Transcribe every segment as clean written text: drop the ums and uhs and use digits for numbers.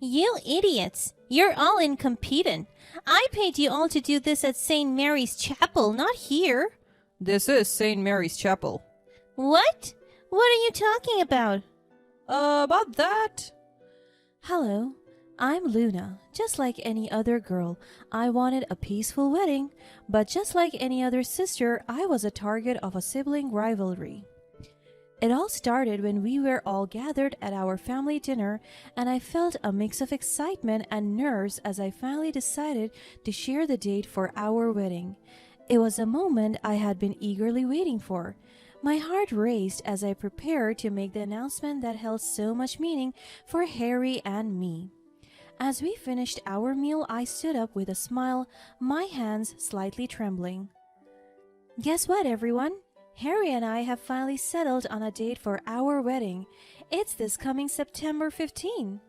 You idiots! You're all incompetent. I paid you all to do this at St. Mary's Chapel, not here. This is St. Mary's Chapel. What? What are you talking about? About that. Hello, I'm Luna. Just like any other girl, I wanted a peaceful wedding, but just like any other sister, I was a target of a sibling rivalry. It all started when we were all gathered at our family dinner, and I felt a mix of excitement and nerves as I finally decided to share the date for our wedding. It was a moment I had been eagerly waiting for. My heart raced as I prepared to make the announcement that held so much meaning for Harry and me. As we finished our meal, I stood up with a smile, my hands slightly trembling. Guess what, everyone? Harry and I have finally settled on a date for our wedding. It's this coming September 15.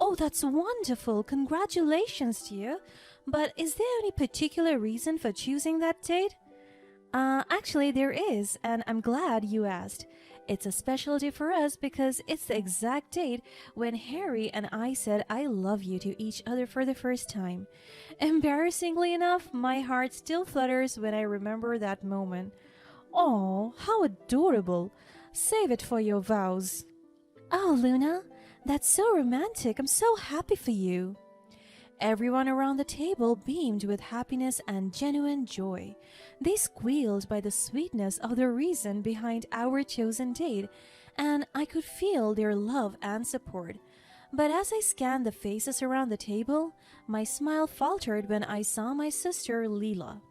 Oh, that's wonderful. Congratulations to you. But is there any particular reason for choosing that date? Actually, there is, and I'm glad you asked. It's a special day for us because it's the exact date when Harry and I said I love you to each other for the first time. Embarrassingly enough, my heart still flutters when I remember that moment. Oh, how adorable. Save it for your vows. Oh, Luna, that's so romantic. I'm so happy for you. Everyone around the table beamed with happiness and genuine joy. They squealed by the sweetness of the reason behind our chosen date, and I could feel their love and support. But as I scanned the faces around the table, my smile faltered when I saw my sister Leela.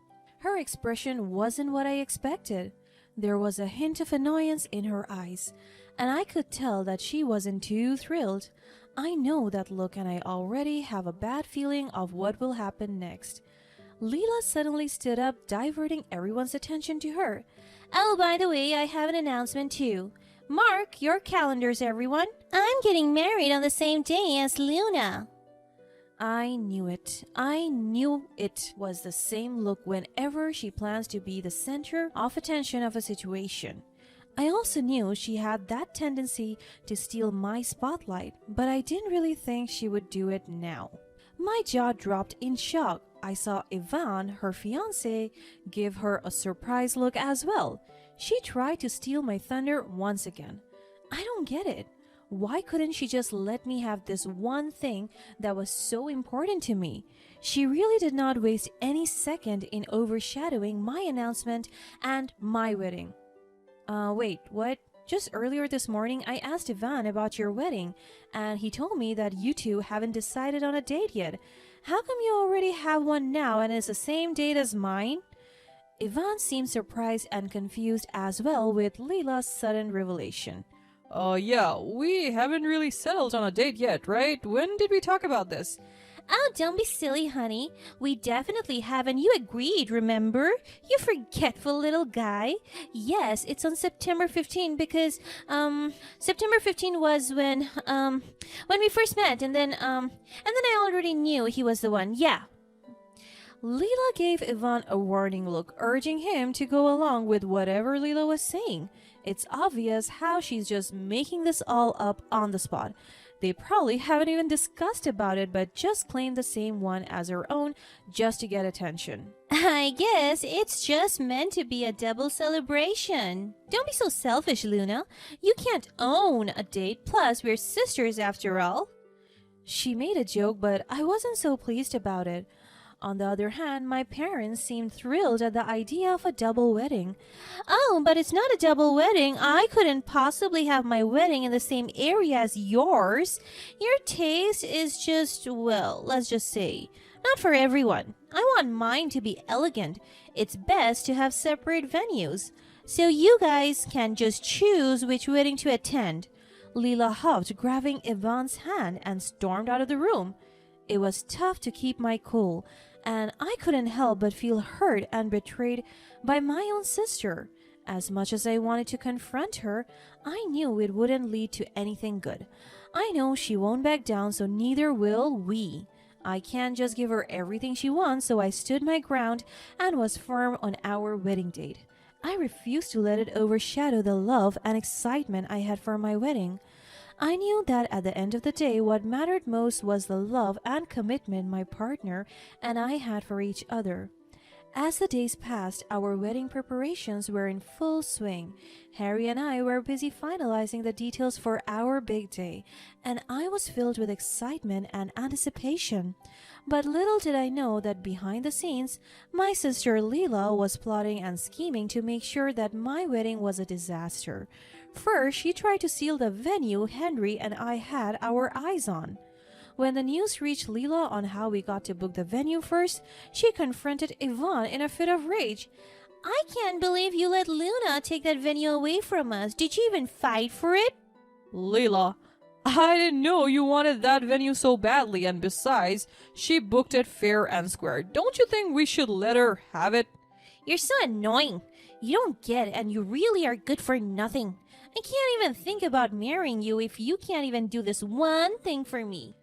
Her expression wasn't what I expected. There was a hint of annoyance in her eyes, and I could tell that she wasn't too thrilled. I know that look, and I already have a bad feeling of what will happen next. Leela suddenly stood up, diverting everyone's attention to her. Oh, by the way, I have an announcement too. Mark your calendars, everyone. I'm getting married on the same day as Luna. I knew it. I knew it was the same look whenever she plans to be the center of attention of a situation. I also knew she had that tendency to steal my spotlight, but I didn't really think she would do it now. My jaw dropped in shock. I saw Ivan, her fiancé, give her a surprised look as well. She tried to steal my thunder once again. I don't get it. Why couldn't she just let me have this one thing that was so important to me? She really did not waste any second in overshadowing my announcement and my wedding. Wait, what? Just earlier this morning, I asked Ivan about your wedding, and he told me that you two haven't decided on a date yet. How come you already have one now and it's the same date as mine? Ivan seemed surprised and confused as well with Leela's sudden revelation. Yeah, we haven't really settled on a date yet, right? When did we talk about this? Oh, don't be silly, honey. We definitely haven't. You agreed, remember? You forgetful little guy. Yes, it's on September 15 because, September 15 was when we first met, and then I already knew he was the one. Yeah. Leela gave Ivan a warning look, urging him to go along with whatever Leela was saying. It's obvious how she's just making this all up on the spot. They probably haven't even discussed about it, but just claimed the same one as her own just to get attention. I guess it's just meant to be a double celebration. Don't be so selfish, Luna. You can't own a date, plus we're sisters after all. She made a joke, but I wasn't so pleased about it. On the other hand, my parents seemed thrilled at the idea of a double wedding. Oh, but it's not a double wedding. I couldn't possibly have my wedding in the same area as yours. Your taste is just, well, let's just say, not for everyone. I want mine to be elegant. It's best to have separate venues, so you guys can just choose which wedding to attend. Leela huffed, grabbing Ivan's hand, and stormed out of the room. It was tough to keep my cool, and I couldn't help but feel hurt and betrayed by my own sister. As much as I wanted to confront her, I knew it wouldn't lead to anything good. I know she won't back down, so neither will we. I can't just give her everything she wants, so I stood my ground and was firm on our wedding date. I refused to let it overshadow the love and excitement I had for my wedding. I knew that at the end of the day, what mattered most was the love and commitment my partner and I had for each other. As the days passed, our wedding preparations were in full swing. Harry and I were busy finalizing the details for our big day, and I was filled with excitement and anticipation. But little did I know that behind the scenes, my sister Leela was plotting and scheming to make sure that my wedding was a disaster. First, she tried to steal the venue Henry and I had our eyes on. When the news reached Leela on how we got to book the venue first, she confronted Yvonne in a fit of rage. I can't believe you let Luna take that venue away from us. Did you even fight for it? Leela, I didn't know you wanted that venue so badly, and besides, she booked it fair and square. Don't you think we should let her have it? You're so annoying. You don't get it, and you really are good for nothing. I can't even think about marrying you if you can't even do this one thing for me.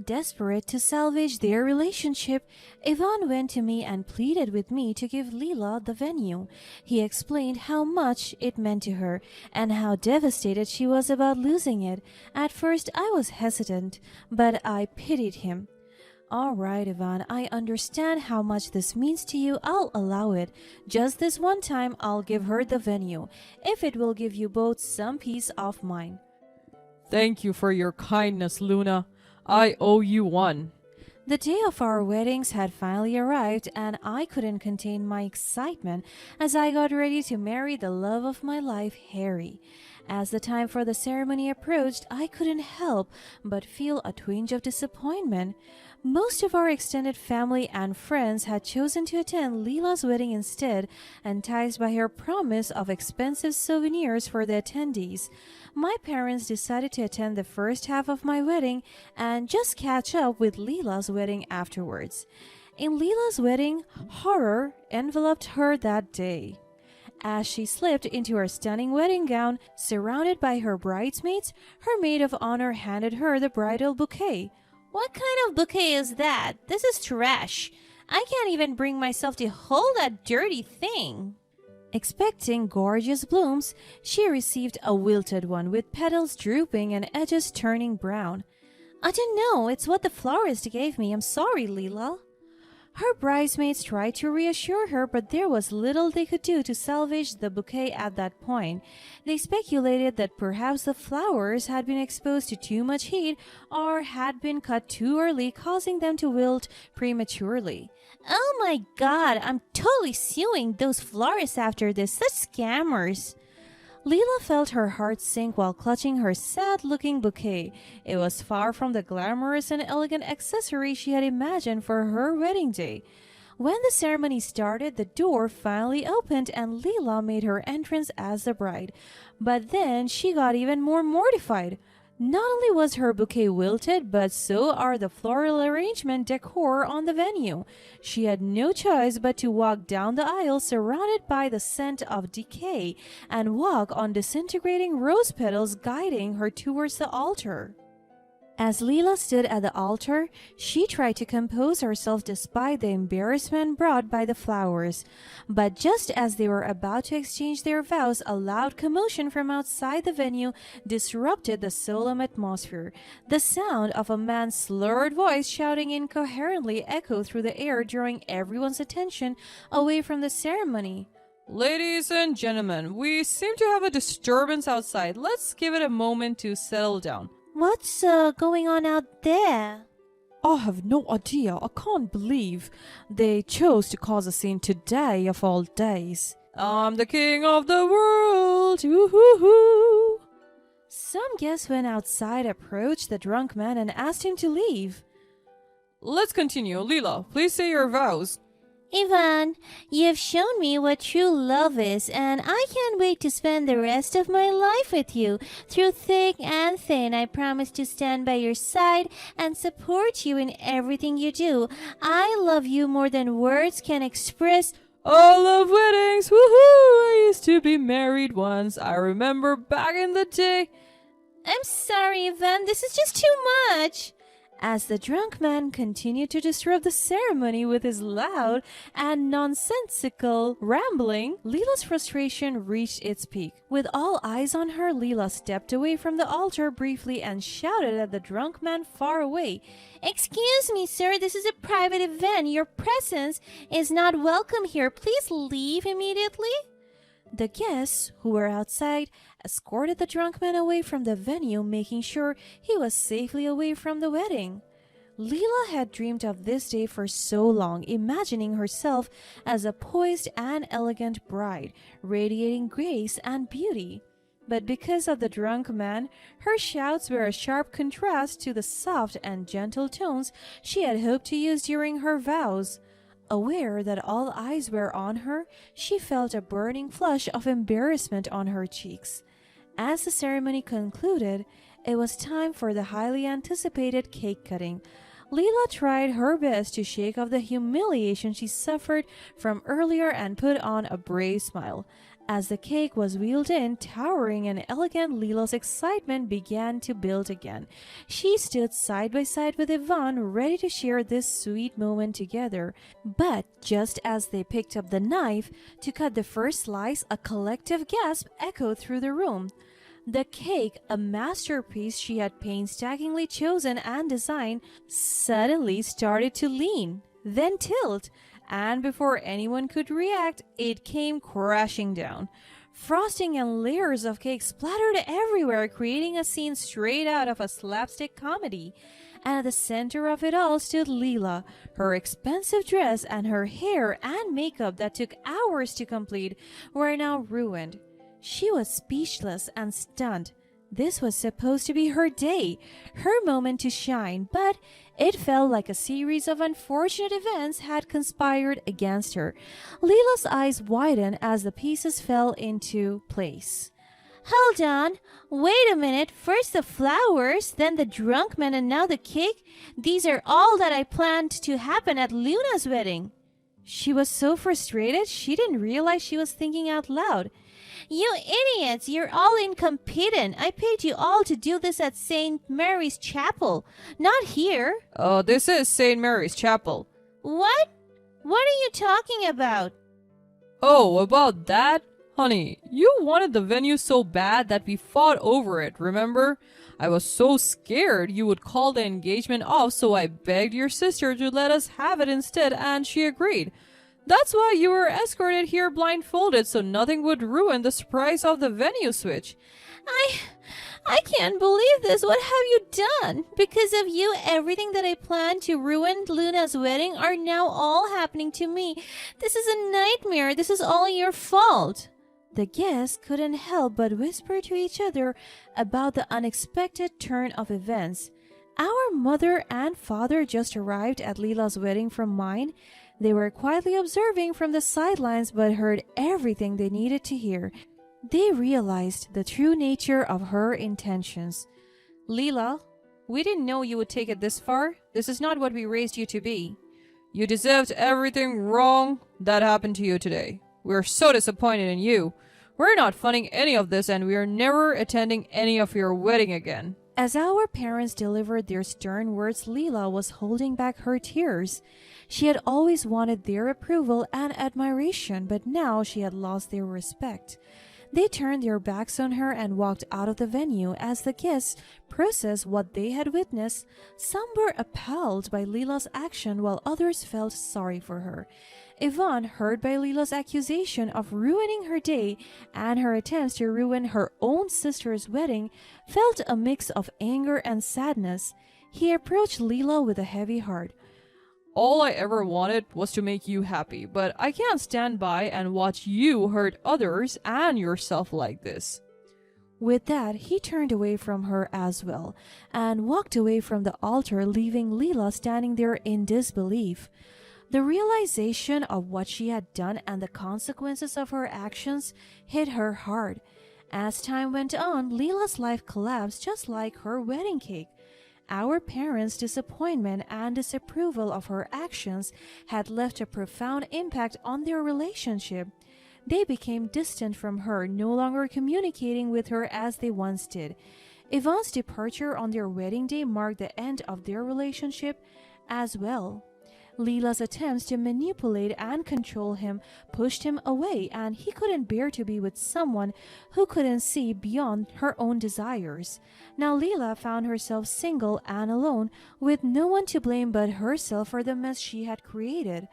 Desperate to salvage their relationship, Ivan went to me and pleaded with me to give Leela the venue. He explained how much it meant to her and how devastated she was about losing it. At first, I was hesitant, but I pitied him. All right, Ivan, I understand how much this means to you. I'll allow it. Just this one time, I'll give her the venue, if it will give you both some peace of mind. Thank you for your kindness, Luna. I owe you one. The day of our weddings had finally arrived, and I couldn't contain my excitement as I got ready to marry the love of my life, Harry. As the time for the ceremony approached, I couldn't help but feel a twinge of disappointment. Most of our extended family and friends had chosen to attend Leela's wedding instead, enticed by her promise of expensive souvenirs for the attendees. My parents decided to attend the first half of my wedding and just catch up with Leela's wedding afterwards. In Leela's wedding, horror enveloped her that day. As she slipped into her stunning wedding gown, surrounded by her bridesmaids, her maid of honor handed her the bridal bouquet. What kind of bouquet is that? This is trash. I can't even bring myself to hold that dirty thing. Expecting gorgeous blooms, she received a wilted one with petals drooping and edges turning brown. I don't know. It's what the florist gave me. I'm sorry, Leela. Her bridesmaids tried to reassure her, but there was little they could do to salvage the bouquet at that point. They speculated that perhaps the flowers had been exposed to too much heat or had been cut too early, causing them to wilt prematurely. Oh my god, I'm totally suing those florists after this. Such scammers. Leela felt her heart sink while clutching her sad-looking bouquet. It was far from the glamorous and elegant accessory she had imagined for her wedding day. When the ceremony started, the door finally opened and Leela made her entrance as the bride. But then she got even more mortified. Not only was her bouquet wilted, but so are the floral arrangement decor on the venue. She had no choice but to walk down the aisle surrounded by the scent of decay and walk on disintegrating rose petals guiding her towards the altar. As Leela stood at the altar, she tried to compose herself despite the embarrassment brought by the flowers. But just as they were about to exchange their vows, a loud commotion from outside the venue disrupted the solemn atmosphere. The sound of a man's slurred voice shouting incoherently echoed through the air, drawing everyone's attention away from the ceremony. Ladies and gentlemen, we seem to have a disturbance outside. Let's give it a moment to settle down. What's going on out there? I have no idea. I can't believe they chose to cause a scene today of all days. I'm the king of the world. Ooh-hoo-hoo. Some guests went outside, approached the drunk man, and asked him to leave. Let's continue. Leela, please say your vows. Ivan, you've shown me what true love is, and I can't wait to spend the rest of my life with you. Through thick and thin, I promise to stand by your side and support you in everything you do. I love you more than words can express. I love weddings. Woohoo! I used to be married once. I remember back in the day. I'm sorry, Ivan. This is just too much. As the drunk man continued to disrupt the ceremony with his loud and nonsensical rambling, Leela's frustration reached its peak. With all eyes on her, Leela stepped away from the altar briefly and shouted at the drunk man far away. Excuse me, sir, this is a private event. Your presence is not welcome here. Please leave immediately. The guests, who were outside, escorted the drunk man away from the venue, making sure he was safely away from the wedding. Leela had dreamed of this day for so long, imagining herself as a poised and elegant bride, radiating grace and beauty. But because of the drunk man, her shouts were a sharp contrast to the soft and gentle tones she had hoped to use during her vows. Aware that all eyes were on her, she felt a burning flush of embarrassment on her cheeks. As the ceremony concluded, it was time for the highly anticipated cake cutting. Leela tried her best to shake off the humiliation she suffered from earlier and put on a brave smile. As the cake was wheeled in, towering and elegant, Leela's excitement began to build again. She stood side by side with Yvonne, ready to share this sweet moment together. But just as they picked up the knife to cut the first slice, a collective gasp echoed through the room. The cake, a masterpiece she had painstakingly chosen and designed, suddenly started to lean, then tilt, and before anyone could react, it came crashing down. Frosting and layers of cake splattered everywhere, creating a scene straight out of a slapstick comedy. And at the center of it all stood Leela. Her expensive dress and her hair and makeup that took hours to complete were now ruined. She was speechless and stunned. This was supposed to be her day, her moment to shine, but it felt like a series of unfortunate events had conspired against her. Leela's eyes widened as the pieces fell into place. Hold on. Wait a minute. First the flowers, then the drunk man, and now the cake. These are all that I planned to happen at Luna's wedding. She was so frustrated she didn't realize she was thinking out loud. You idiots, you're all incompetent. I paid you all to do this at St. Mary's Chapel, not here. This is St. Mary's Chapel. What? What are you talking about? Oh, about that? Honey, you wanted the venue so bad that we fought over it, remember? I was so scared you would call the engagement off, so I begged your sister to let us have it instead, and she agreed. That's why you were escorted here blindfolded, so nothing would ruin the surprise of the venue switch. I can't believe this. What have you done? Because of you, everything that I planned to ruin Luna's wedding are now all happening to me. This is a nightmare. This is all your fault. The guests couldn't help but whisper to each other about the unexpected turn of events. Our mother and father just arrived at Leela's wedding from mine. They were quietly observing from the sidelines but heard everything they needed to hear. They realized the true nature of her intentions. Leela, we didn't know you would take it this far. This is not what we raised you to be. You deserved everything wrong that happened to you today. We're so disappointed in you. We're not funding any of this and we are never attending any of your wedding again. As our parents delivered their stern words, Leela was holding back her tears. She had always wanted their approval and admiration, but now she had lost their respect. They turned their backs on her and walked out of the venue as the guests processed what they had witnessed. Some were appalled by Leela's action while others felt sorry for her. Yvonne, hurt by Leela's accusation of ruining her day and her attempts to ruin her own sister's wedding, felt a mix of anger and sadness. He approached Leela with a heavy heart. All I ever wanted was to make you happy, but I can't stand by and watch you hurt others and yourself like this. With that, he turned away from her as well and walked away from the altar, leaving Leela standing there in disbelief. The realization of what she had done and the consequences of her actions hit her hard. As time went on, Leela's life collapsed just like her wedding cake. Our parents' disappointment and disapproval of her actions had left a profound impact on their relationship. They became distant from her, no longer communicating with her as they once did. Yvonne's departure on their wedding day marked the end of their relationship as well. Leela's attempts to manipulate and control him pushed him away, and he couldn't bear to be with someone who couldn't see beyond her own desires. Now Leela found herself single and alone, with no one to blame but herself for the mess she had created.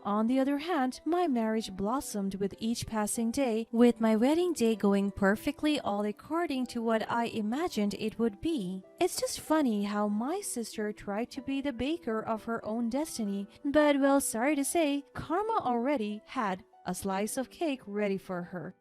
On the other hand, my marriage blossomed with each passing day, with my wedding day going perfectly all according to what I imagined it would be. It's just funny how my sister tried to be the baker of her own destiny, but well, sorry to say, Karma already had a slice of cake ready for her.